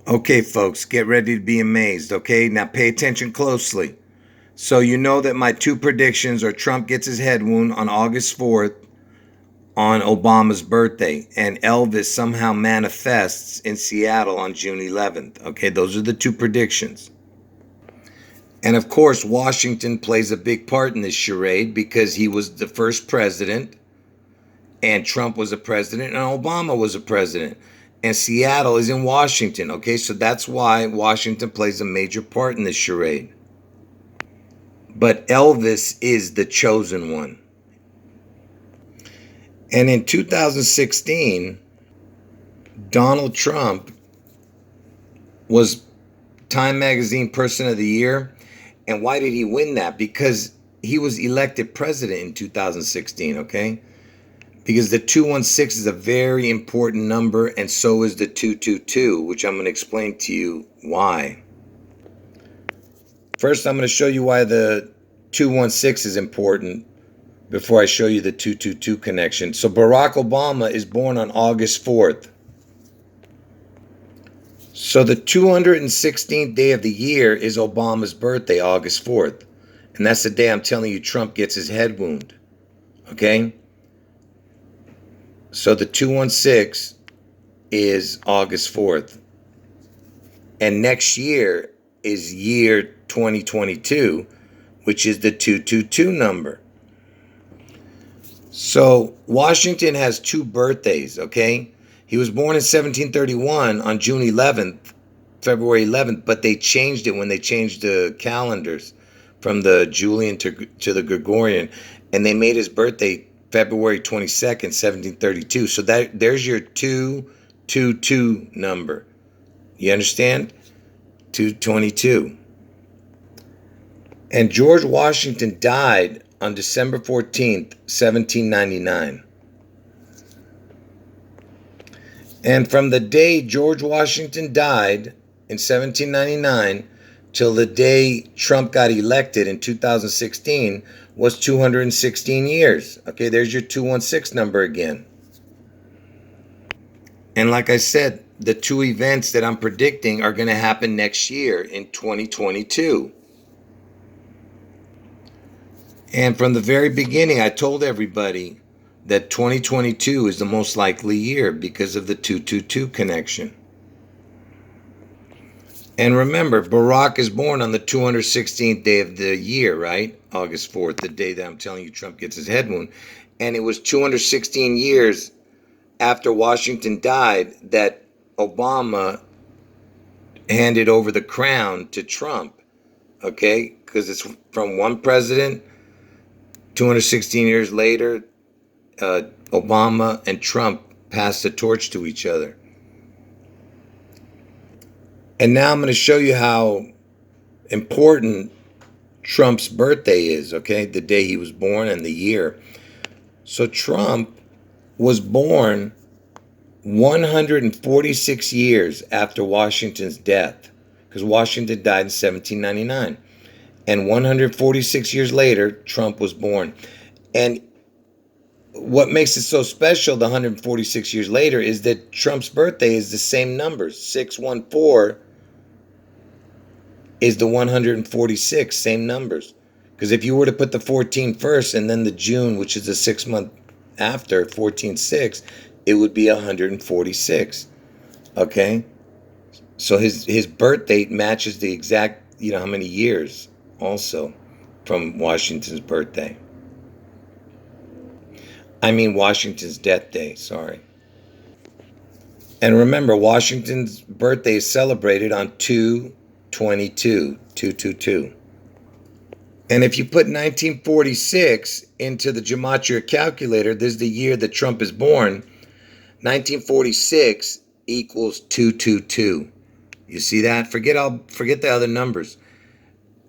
Okay, folks, get ready to be amazed, okay? Now pay attention closely. So you know that my two predictions are Trump gets his head wound on August 4th on Obama's birthday, and Elvis somehow manifests in Seattle on June 11th. Okay, those are the two predictions. And of course, Washington plays a big part in this charade because he was the first president, and Trump was a president, and Obama was a president. And Seattle is in Washington, okay? So that's why Washington plays a major part in this charade. But Elvis is the chosen one. And in 2016, Donald Trump was Time Magazine Person of the Year. And why did he win that? Because he was elected president in 2016, okay? Because the 216 is a very important number, and so is the 222, which I'm going to explain to you why. First, I'm going to show you why the 216 is important before I show you the 222 connection. So Barack Obama is born on August 4th. So the 216th day of the year is Obama's birthday, August 4th. And that's the day I'm telling you Trump gets his head wound. Okay? So the 216 is August 4th. And next year is year 2022, which is the 222 number. So Washington has two birthdays, okay? He was born in 1731 on June 11th, February 11th, but they changed it when they changed the calendars from the Julian to the Gregorian, and they made his birthday February 22nd, 1732. So there's your 222 number. You understand? 222. And George Washington died on December 14th, 1799. And from the day George Washington died in 1799 till the day Trump got elected in 2016 was 216 years. Okay, there's your 216 number again. And like I said, the two events that I'm predicting are going to happen next year in 2022. And from the very beginning, I told everybody that 2022 is the most likely year because of the 222 connection. And remember, Barack is born on the 216th day of the year, right? August 4th, the day that I'm telling you Trump gets his head wound. And it was 216 years after Washington died that Obama handed over the crown to Trump, okay? Because it's from one president, 216 years later, Obama and Trump passed the torch to each other. And now I'm going to show you how important Trump's birthday is, okay? The day he was born and the year. So Trump was born 146 years after Washington's death, because Washington died in 1799. And 146 years later, Trump was born. And what makes it so special, the 146 years later, is that Trump's birthday is the same numbers. 614 is the 146, same numbers. Because if you were to put the 14 first and then the June, which is the 6 month after, 14/6, it would be 146. Okay? So his birth date matches the exact, how many years also from Washington's birthday. I mean Washington's death day, sorry. And remember, Washington's birthday is celebrated on 2/22. And if you put 1946 into the gematria calculator, this is the year that Trump is born. 1946 equals 222. You see that? Forget the other numbers.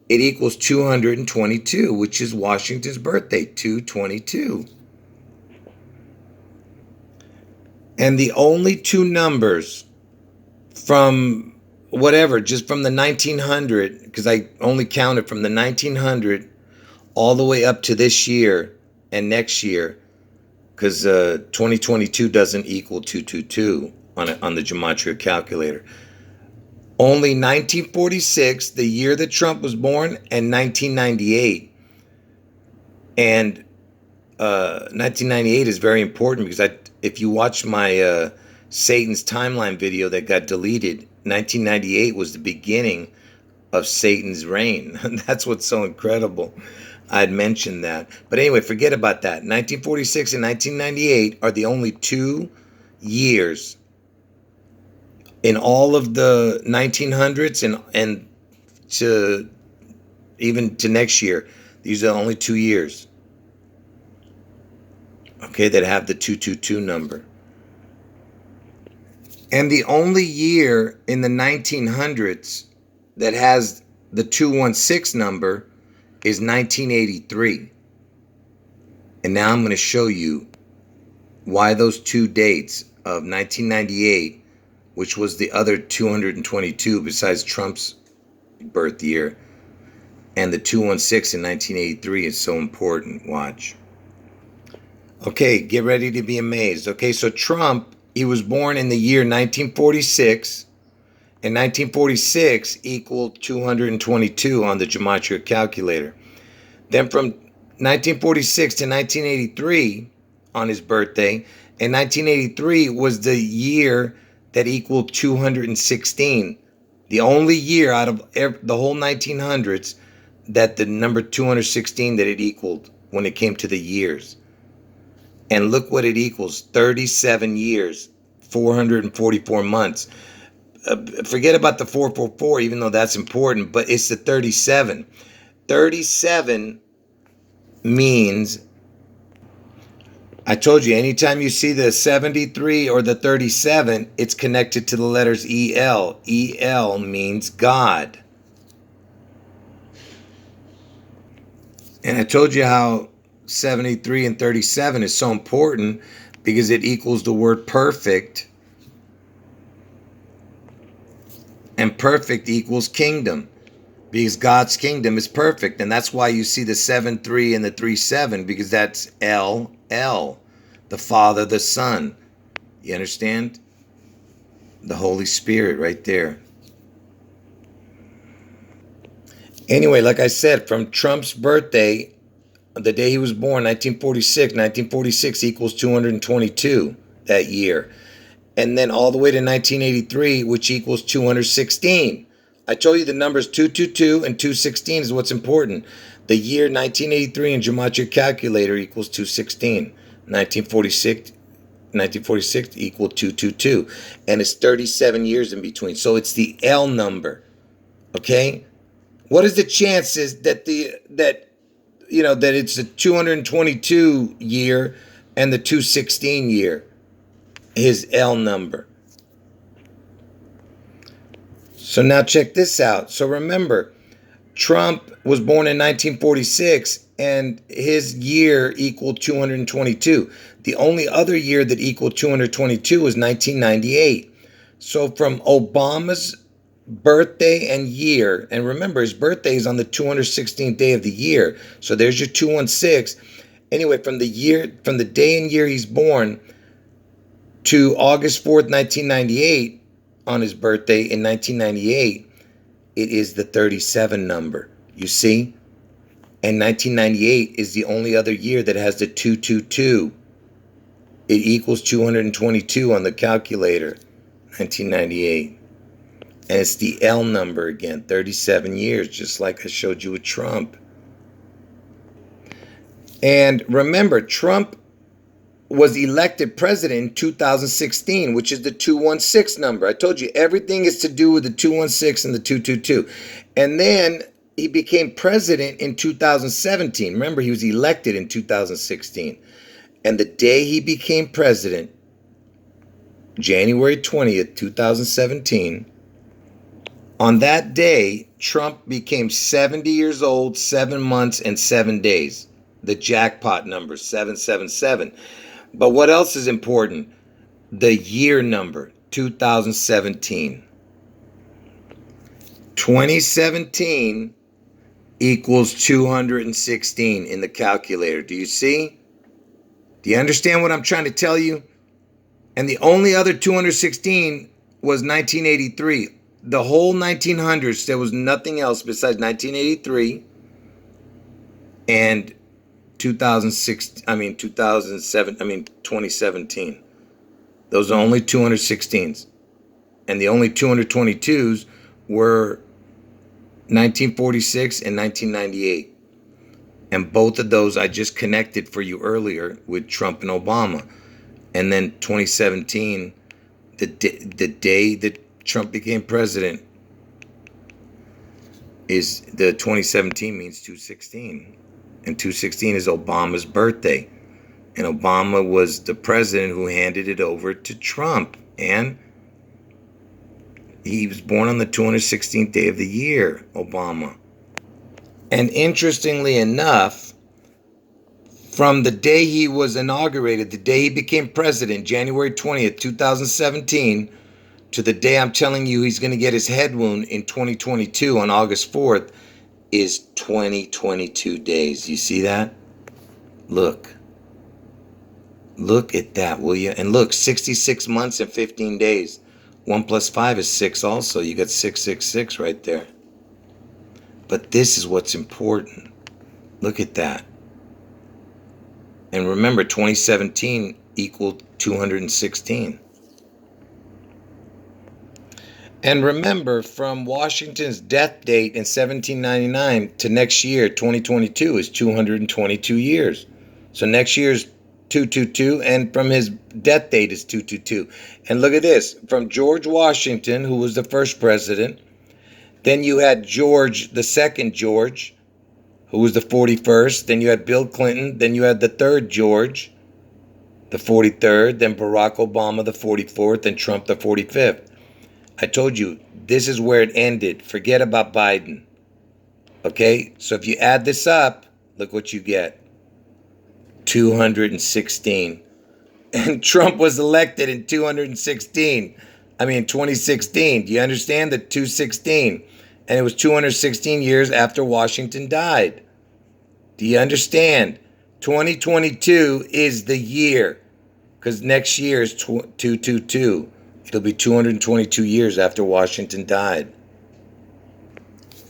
It equals 222, which is Washington's birthday, 222. And the only two numbers from just from the 1900, because I only counted from the 1900 all the way up to this year and next year, because 2022 doesn't equal 222 on the gematria calculator. Only 1946, the year that Trump was born, and 1998. And 1998 is very important because if you watch my Satan's timeline video that got deleted, 1998 was the beginning of Satan's reign. That's what's so incredible. I'd mentioned that. But anyway, forget about that. 1946 and 1998 are the only 2 years in all of the 1900s and to even to next year. These are the only 2 years, okay, that have the 222 number. And the only year in the 1900s that has the 216 number is 1983. And now I'm going to show you why those 2 dates of 1998, which was the other 222 besides Trump's birth year, and the 216 in 1983 is so important. Watch. Okay, get ready to be amazed. Okay, so Trump, he was born in the year 1946, and 1946 equaled 222 on the gematria calculator. Then from 1946 to 1983 on his birthday, and 1983 was the year that equaled 216. The only year out of the whole 1900s that the number 216 that it equaled when it came to the years. And look what it equals, 37 years, 444 months. Forget about the 444, even though that's important, but it's the 37. 37 means, I told you, anytime you see the 73 or the 37, it's connected to the letters EL. EL means God. And I told you how 73 and 37 is so important because it equals the word perfect. And perfect equals kingdom, because God's kingdom is perfect. And that's why you see the 7-3 and the 3-7, because that's L, the Father, the Son. You understand? The Holy Spirit right there. Anyway, like I said, from Trump's birthday, the day he was born, 1946 equals 222 that year. And then all the way to 1983, which equals 216. I told you the numbers 222 and 216 is what's important. The year 1983 in gematria calculator equals 216. 1946 equal 222. And it's 37 years in between. So it's the L number. Okay? What is the chances that that it's the 222 year and the 216 year? His L number. So now check this out. So remember, Trump was born in 1946 and his year equaled 222. The only other year that equaled 222 was 1998. So from Obama's birthday and year, and remember his birthday is on the 216th day of the year. So there's your 216. Anyway, from the day and year he's born to August 4th, 1998, on his birthday in 1998, it is the 37 number. You see? And 1998 is the only other year that has the 222. It equals 222 on the calculator, 1998. And it's the L number again, 37 years, just like I showed you with Trump. And remember, Trump was elected president in 2016, which is the 216 number. I told you everything is to do with the 216 and the 222. And then he became president in 2017. Remember, he was elected in 2016. And the day he became president, January 20th, 2017, on that day, Trump became 70 years old, 7 months, and 7 days. The jackpot number, 777. But what else is important? The year number, 2017. 2017 equals 216 in the calculator. Do you see? Do you understand what I'm trying to tell you? And the only other 216 was 1983. the whole 1900s, there was nothing else besides 1983 and 2017. Those are only 216s. And the only 222s were 1946 and 1998. And both of those I just connected for you earlier with Trump and Obama. And then 2017, the day that Trump became president, is the 2017 means 216. And 216 is Obama's birthday. And Obama was the president who handed it over to Trump. And he was born on the 216th day of the year, Obama. And interestingly enough, from the day he was inaugurated, the day he became president, January 20th, 2017, to the day I'm telling you he's going to get his head wound in 2022 on August 4th, is 2022 days. You see that? Look. Look at that, will you? And look, 66 months and 15 days. 1 plus 5 is 6 also. You got 666 right there. But this is what's important. Look at that. And remember, 2017 equaled 216. And remember, from Washington's death date in 1799 to next year, 2022, is 222 years. So next year's 222, and from his death date is 222. And look at this. From George Washington, who was the first president, then you had George, the second George, who was the 41st. Then you had Bill Clinton. Then you had the third George, the 43rd. Then Barack Obama, the 44th. And Trump, the 45th. I told you, this is where it ended. Forget about Biden. Okay? So if you add this up, look what you get. 216. And Trump was elected in 2016. Do you understand? The 216. And it was 216 years after Washington died. Do you understand? 2022 is the year. Because next year is 222. It'll be 222 years after Washington died.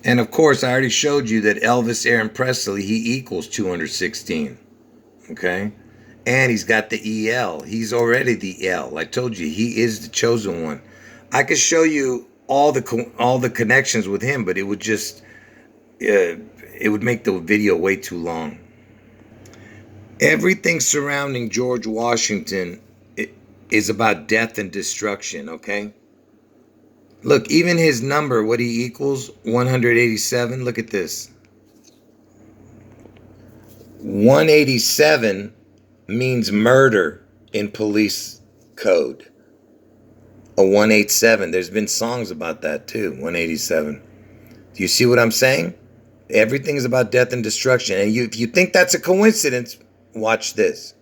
And of course, I already showed you that Elvis Aaron Presley, he equals 216. Okay? And he's got the EL. He's already the L. I told you, he is the chosen one. I could show you all the connections with him, but it would just it would make the video way too long. Everything surrounding George Washington is about death and destruction, okay? Look, even his number, what he equals, 187, look at this. 187 means murder in police code. A 187. There's been songs about that too. 187. Do you see what I'm saying? Everything is about death and destruction. And if you think that's a coincidence, watch this.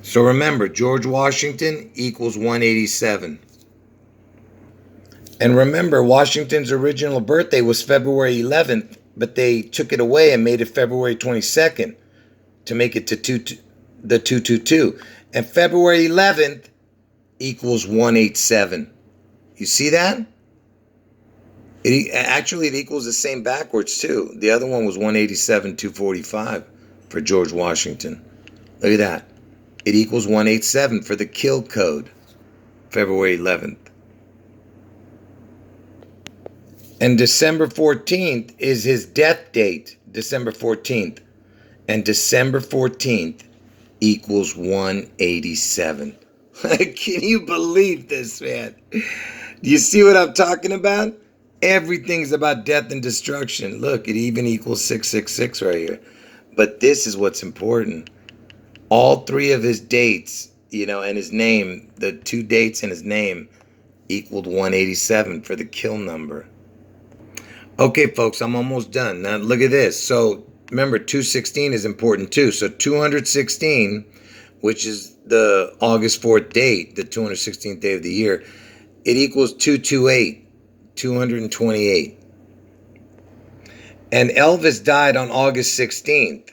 So remember, George Washington equals 187. And remember, Washington's original birthday was February 11th, but they took it away and made it February 22nd to make it to the 222. And February 11th equals 187. You see that? It equals the same backwards too. The other one was 187, 245 for George Washington. Look at that. It equals 187 for the kill code, February 11th. And December 14th is his death date, December 14th. And December 14th equals 187. Can you believe this, man? Do you see what I'm talking about? Everything's about death and destruction. Look, it even equals 666 right here. But this is what's important. All three of his dates, and his name, the two dates in his name equaled 187 for the kill number. Okay, folks, I'm almost done. Now, look at this. So, remember, 216 is important, too. So, 216, which is the August 4th date, the 216th day of the year, it equals 228, 228. And Elvis died on August 16th.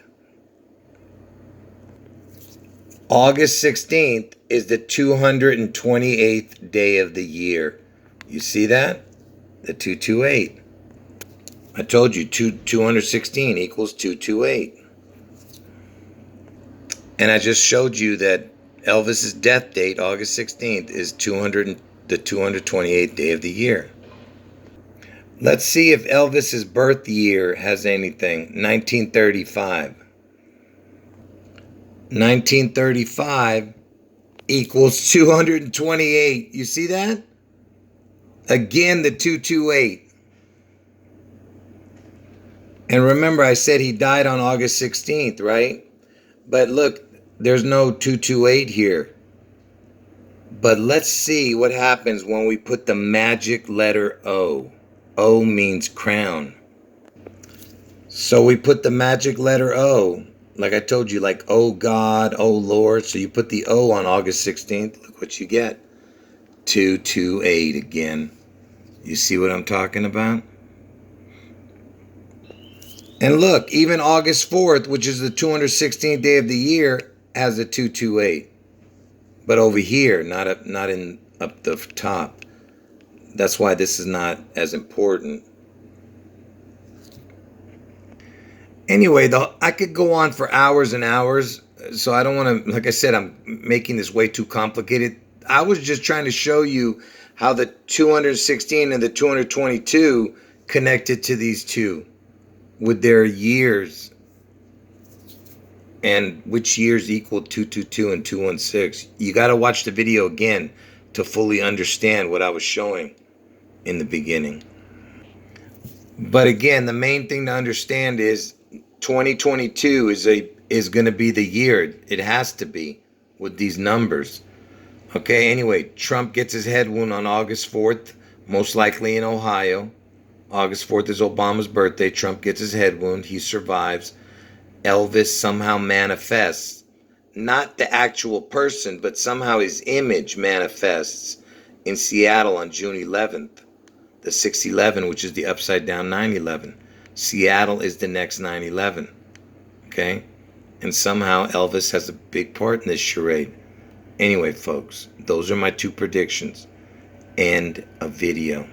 August 16th is the 228th day of the year. You see that? The 228. I told you 216 equals 228. And I just showed you that Elvis's death date, August 16th, is the 228th day of the year. Let's see if Elvis's birth year has anything. 1935. 1935 equals 228. You see that? Again, the 228. And remember, I said he died on August 16th, right? But look, there's no 228 here. But let's see what happens when we put the magic letter O. O means crown. So we put the magic letter O. Like I told you, like, oh God, oh Lord. So you put the O on August 16th. Look what you get. 228 again. You see what I'm talking about? And look, even August 4th, which is the 216th day of the year, has a 228. But over here, not up the top. That's why this is not as important. Anyway, though, I could go on for hours and hours. So I don't want to, like I said, I'm making this way too complicated. I was just trying to show you how the 216 and the 222 connected to these two with their years, and which years equal 222 and 216. You got to watch the video again to fully understand what I was showing in the beginning. But again, the main thing to understand is 2022 is going to be the year. It has to be with these numbers. Okay, anyway, Trump gets his head wound on August 4th, most likely in Ohio. August 4th is Obama's birthday. Trump gets his head wound. He survives. Elvis somehow manifests. Not the actual person, but somehow his image manifests in Seattle on June 11th. The 6/11, which is the upside down 9/11. Seattle is the next 9/11. Okay? And somehow Elvis has a big part in this charade. Anyway, folks, those are my two predictions. End of video.